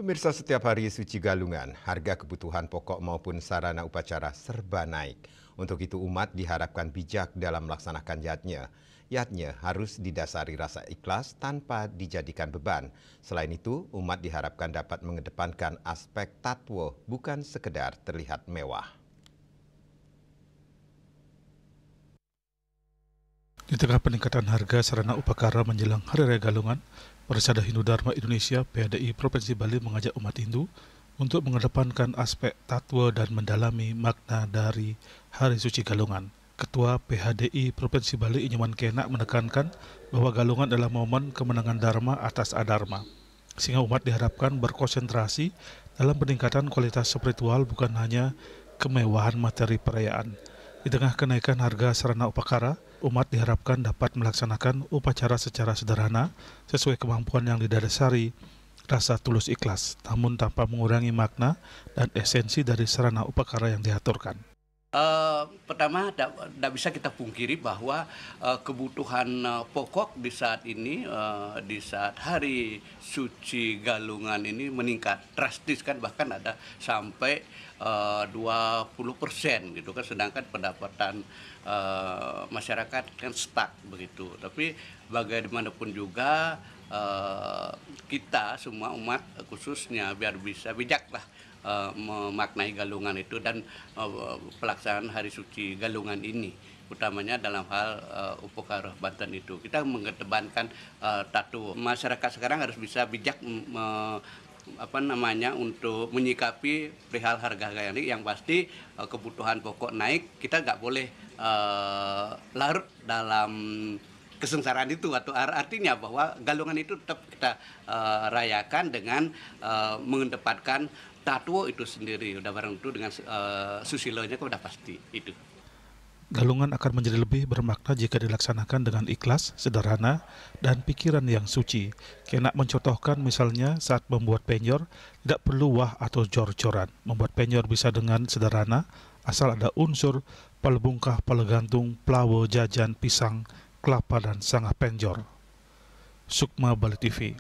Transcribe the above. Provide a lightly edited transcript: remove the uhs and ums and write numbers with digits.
Pemirsa, setiap hari suci Galungan, harga kebutuhan pokok maupun sarana upacara serba naik. Untuk itu umat diharapkan bijak dalam melaksanakan yatnya. Yatnya harus didasari rasa ikhlas tanpa dijadikan beban. Selain itu, umat diharapkan dapat mengedepankan aspek tatwo, bukan sekedar terlihat mewah. Di tengah peningkatan harga sarana upakara menjelang Hari Raya Galungan, Persada Hindu Dharma Indonesia (PHDI) Provinsi Bali mengajak umat Hindu untuk mengedepankan aspek tatwa dan mendalami makna dari Hari Suci Galungan. Ketua PHDI Provinsi Bali Inyoman Kenak menekankan bahwa Galungan adalah momen kemenangan Dharma atas Adharma, sehingga umat diharapkan berkonsentrasi dalam peningkatan kualitas spiritual bukan hanya kemewahan materi perayaan. Di tengah kenaikan harga sarana upakara, umat diharapkan dapat melaksanakan upacara secara sederhana sesuai kemampuan yang didasari rasa tulus ikhlas, namun tanpa mengurangi makna dan esensi dari sarana upakara yang diaturkan. Pertama, tidak bisa kita pungkiri bahwa kebutuhan pokok di saat ini, di saat Hari Suci Galungan ini meningkat drastis, kan, bahkan ada sampai 20% gitu kan, sedangkan pendapatan masyarakat kan stuck begitu. Tapi bagaimanapun juga kita semua umat khususnya biar bisa bijak lah memaknai Galungan itu dan pelaksanaan Hari Suci Galungan ini, utamanya dalam hal upakara Banten itu. Kita mengedepankan tato. Masyarakat sekarang harus bisa bijak untuk menyikapi perihal harga-harga yang pasti kebutuhan pokok naik. Kita nggak boleh larut dalam kesengsaraan itu, atau artinya bahwa Galungan itu tetap kita rayakan dengan mengedepankan tatwo itu sendiri. Udah barang itu dengan susilonya udah pasti itu. Galungan akan menjadi lebih bermakna jika dilaksanakan dengan ikhlas, sederhana, dan pikiran yang suci. Kenak mencontohkan misalnya saat membuat penyor, tidak perlu wah atau jor-joran. Membuat penyor bisa dengan sederhana, asal ada unsur palebungkah, palegantung, pelawo, jajan, pisang, kelapa, dan sangah penjor. Sukma Bali TV.